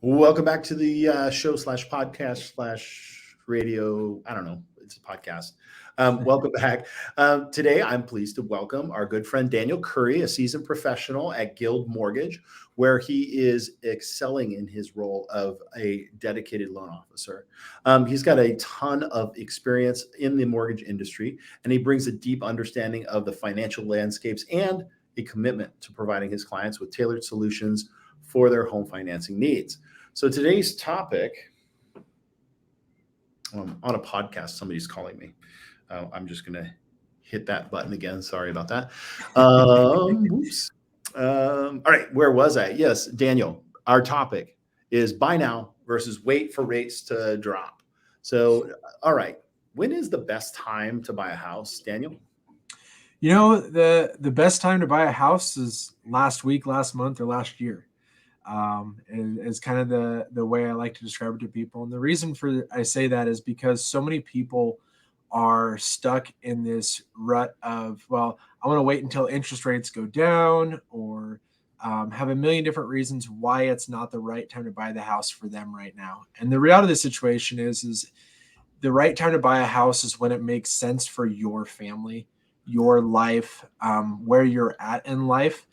Welcome back to the show slash podcast slash radio. I don't know. It's a podcast. Welcome back. Today, I'm pleased to welcome our good friend Daniel Curry, a seasoned professional at Guild Mortgage, where he is excelling in his role of a dedicated loan officer. He's got a ton of experience in the mortgage industry, and he brings a deep understanding of the financial landscapes and a commitment to providing his clients with tailored solutions for their home financing needs. So today's topic, on a podcast, somebody's calling me. I'm just going to hit that button again. Sorry about that. Whoops. All right, where was I? Yes, Daniel, our topic is buy now versus wait for rates to drop. So, all right, when is the best time to buy a house, Daniel? The best time to buy a house is last week, last month, or last year. Is kind of the way I like to describe it to people. And the reason for I say that is because so many people are stuck in this rut of, well, I want to wait until interest rates go down, or have a million different reasons why it's not the right time to buy the house for them right now. And the reality of the situation is the right time to buy a house is when it makes sense for your family, your life, where you're at in life.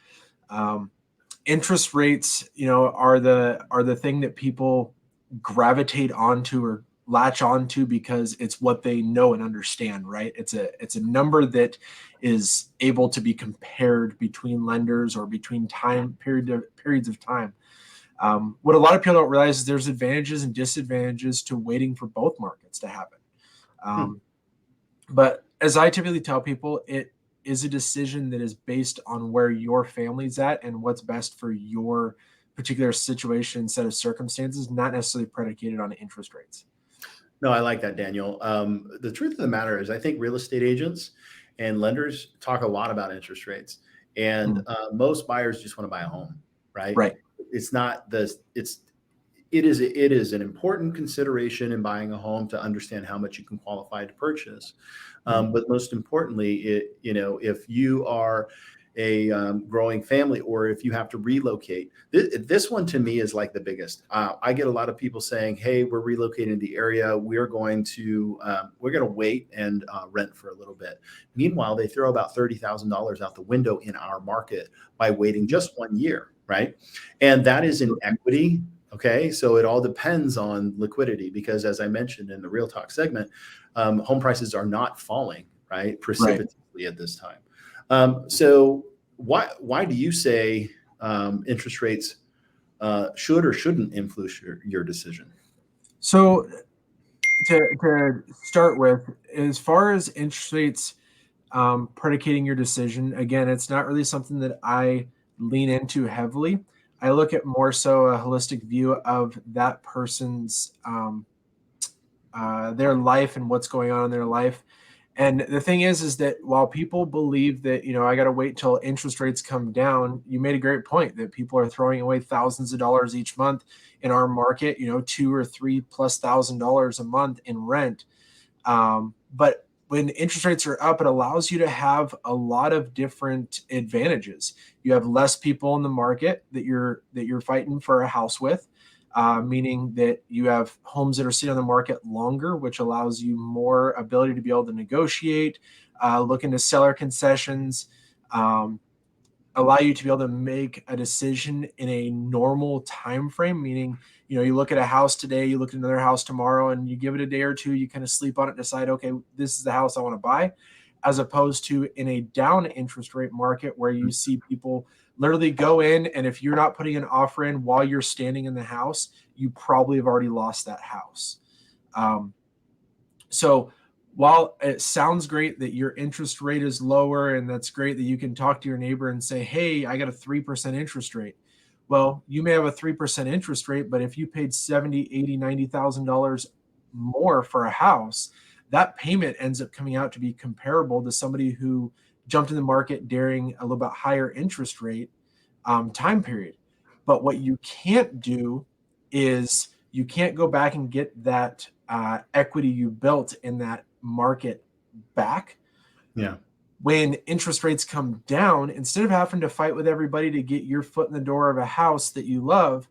Interest rates, are the thing that people gravitate onto or latch onto because it's what they know and understand, right? It's a number that is able to be compared between lenders or between periods of time. What a lot of people don't realize is there's advantages and disadvantages to waiting for both markets to happen. But as I typically tell people, it is a decision that is based on where your family's at and what's best for your particular situation and set of circumstances, not necessarily predicated on interest rates. No, I like that, Daniel. The truth of the matter is, I think real estate agents and lenders talk a lot about interest rates, and most buyers just want to buy a home, right? Right. It's not the it is an important consideration in buying a home to understand how much you can qualify to purchase. But most importantly, if you are a growing family or if you have to relocate, this one to me is like the biggest. I get a lot of people saying, "Hey, we're relocating to the area. We're going to wait and rent for a little bit." Meanwhile, they throw about $30,000 out the window in our market by waiting just 1 year, right? And that is in equity. Okay, so it all depends on liquidity because, as I mentioned in the Real Talk segment, home prices are not falling, right, precipitously at this time. So why do you say interest rates should or shouldn't influence your decision? So to start with, as far as interest rates predicating your decision, again, it's not really something that I lean into heavily. I look at more so a holistic view of that person's their life and what's going on in their life. And the thing is that while people believe that, I got to wait till interest rates come down, you made a great point that people are throwing away thousands of dollars each month in our market, $2,000 or $3,000+ a month in rent. But when interest rates are up, it allows you to have a lot of different advantages. You have less people in the market that you're fighting for a house with. Meaning that you have homes that are sitting on the market longer, which allows you more ability to be able to negotiate, look into seller concessions, allow you to be able to make a decision in a normal time frame. Meaning, you look at a house today, you look at another house tomorrow, and you give it a day or two, you kind of sleep on it, decide, okay, this is the house I want to buy, as opposed to in a down interest rate market where you see people literally go in, and if you're not putting an offer in while you're standing in the house, you probably have already lost that house. So while it sounds great that your interest rate is lower, and that's great that you can talk to your neighbor and say, hey, I got a 3% interest rate. Well, you may have a 3% interest rate, but if you paid $70,000, $80,000, $90,000 more for a house, that payment ends up coming out to be comparable to somebody who jumped in the market during a little bit higher interest rate time period. But what you can't do is you can't go back and get that equity you built in that market back. Yeah. When interest rates come down, instead of having to fight with everybody to get your foot in the door of a house that you love,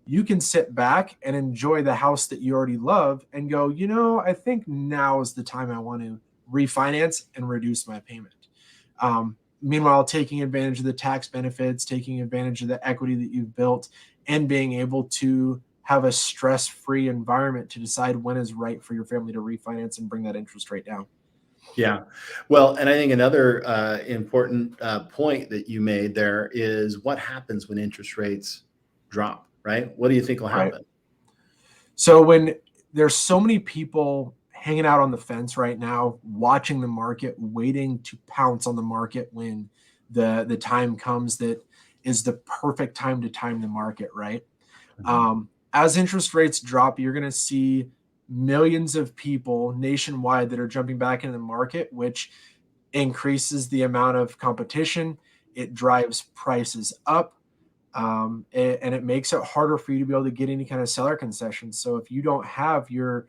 you can sit back and enjoy the house that you already love and go, I think now is the time I want to refinance and reduce my payment. Meanwhile, taking advantage of the tax benefits, taking advantage of the equity that you've built, and being able to have a stress-free environment to decide when is right for your family to refinance and bring that interest rate down. Yeah. Well, and I think another important point that you made there is what happens when interest rates drop, right? What do you think will Right. happen? So when there's so many people hanging out on the fence right now, watching the market, waiting to pounce on the market when the time comes that is the perfect time to time the market, right? Mhm. As interest rates drop, you're going to see millions of people nationwide that are jumping back into the market, which increases the amount of competition. It drives prices up, and it makes it harder for you to be able to get any kind of seller concessions. So if you don't have your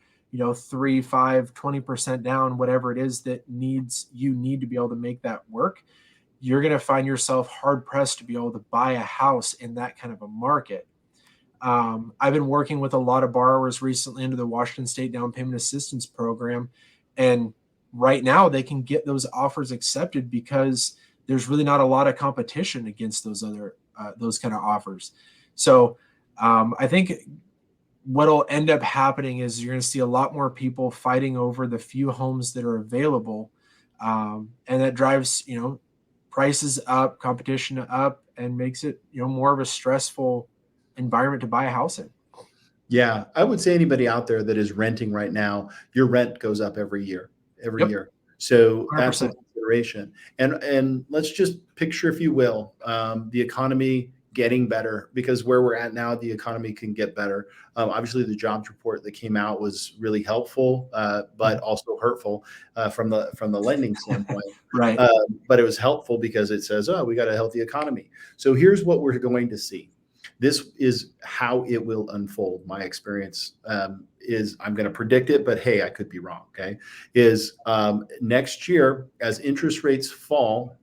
3 5 20% down, whatever it is that you need to be able to make that work, you're going to find yourself hard pressed to be able to buy a house in that kind of a market. I've been working with a lot of borrowers recently into the Washington State Down Payment Assistance Program, and right now they can get those offers accepted because there's really not a lot of competition against those kind of offers. So I think what'll end up happening is you're going to see a lot more people fighting over the few homes that are available, and that drives prices up, competition up, and makes it more of a stressful environment to buy a house in. Yeah, I would say anybody out there that is renting right now, your rent goes up every Yep, year. So that's a 100%. consideration. And let's just picture, if you will, the economy getting better, because where we're at now, the economy can get better. Obviously, the jobs report that came out was really helpful, but also hurtful from the lending standpoint. Right. Uh, but it was helpful because it says, "Oh, we got a healthy economy." So here's what we're going to see. This is how it will unfold. My experience is I'm going to predict it, but hey, I could be wrong. Okay. Is next year, as interest rates fall,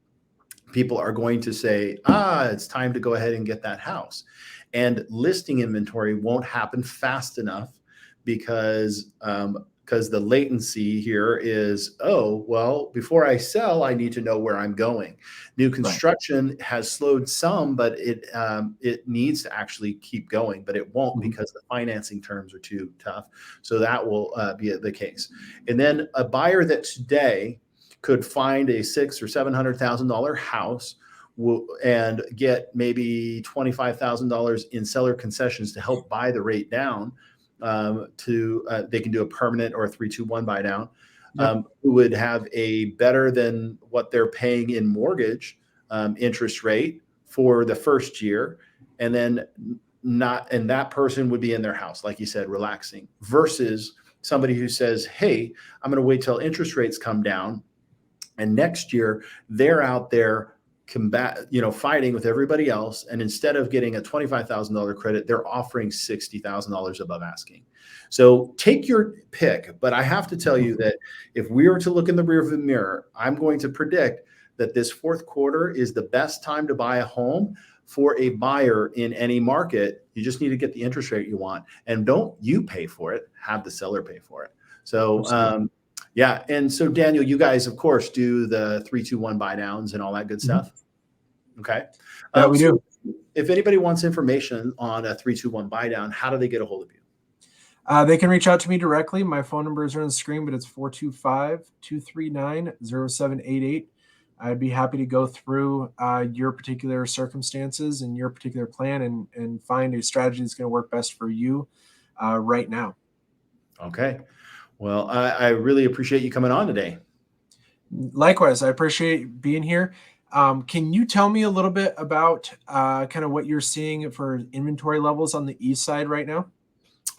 people are going to say, it's time to go ahead and get that house. And listing inventory won't happen fast enough because the latency here is, oh, well, before I sell, I need to know where I'm going. New Right. construction has slowed some, but it needs to actually keep going, but it won't Mhm. because the financing terms are too tough. So that will be the case. And then a buyer that today could find a $600,000 or $700,000 house and get maybe $25,000 in seller concessions to help buy the rate down. They can do a permanent or a 3-2-1 buy down. Yep. Who would have a better than what they're paying in mortgage interest rate for the first year, and then and that person would be in their house, like you said, relaxing, versus somebody who says, "Hey, I'm going to wait till interest rates come down, and next year they're out there fighting with everybody else. And instead of getting a $25,000 credit, they're offering $60,000 above asking." So take your pick. But I have to tell you that if we were to look in the rearview mirror, I'm going to predict that this fourth quarter is the best time to buy a home for a buyer in any market. You just need to get the interest rate you want, and don't you pay for it, have the seller pay for it. So Absolutely. yeah. And so, Daniel, you guys, of course, do the 3-2-1 buy downs and all that good Mhm. stuff. Okay. That we So do. if anybody wants information on a 3-2-1 buy down, how do they get a hold of you? They can reach out to me directly. My phone numbers are on the screen, but it's 425-239-0788. I'd be happy to go through your particular circumstances and your particular plan and find a strategy that's going to work best for you right now. Okay. Well, I really appreciate you coming on today. Likewise, I appreciate being here. Can you tell me a little bit about kind of what you're seeing for inventory levels on the east side right now?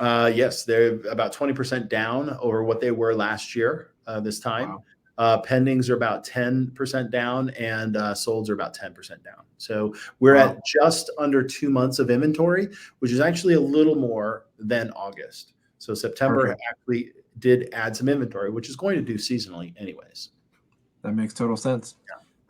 Yes, they're about 20% down over what they were last year this time. Wow. Pendings are about 10% down, and solds are about 10% down. So we're Wow. at just under 2 months of inventory, which is actually a little more than August. So September Perfect. actually did add some inventory, which is going to do seasonally anyways. That makes total sense.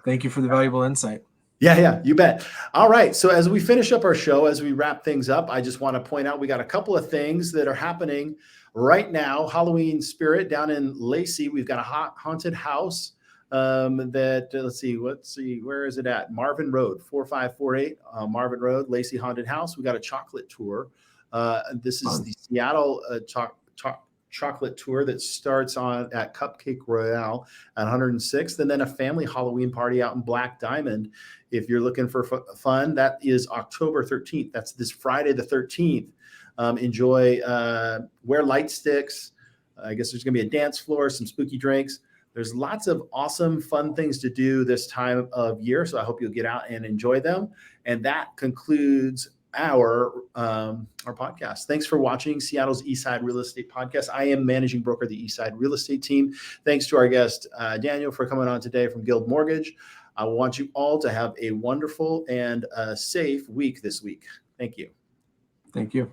Thank you for the valuable insight. Yeah, you bet. All right. So as we finish up our show, as we wrap things up, I just want to point out we got a couple of things that are happening right now. Halloween spirit down in Lacey. We've got a haunted house that let's see, where is it at? Marvin Road, 4548 Marvin Road, Lacey Haunted House. We got a chocolate tour. This is Fun. the Seattle chocolate tour that starts on at Cupcake Royale at 106th, and then a family Halloween party out in Black Diamond. If you're looking for fun, that is October 13th. That's this Friday the 13th. Enjoy, wear light sticks. I guess there's going to be a dance floor, some spooky drinks. There's lots of awesome, fun things to do this time of year. So I hope you'll get out and enjoy them. And that concludes our podcast. Thanks for watching Seattle's Eastside Real Estate Podcast. I am managing broker of the Eastside Real Estate team. Thanks to our guest, Daniel, for coming on today from Guild Mortgage. I want you all to have a wonderful and safe week this week. Thank you. Thank you.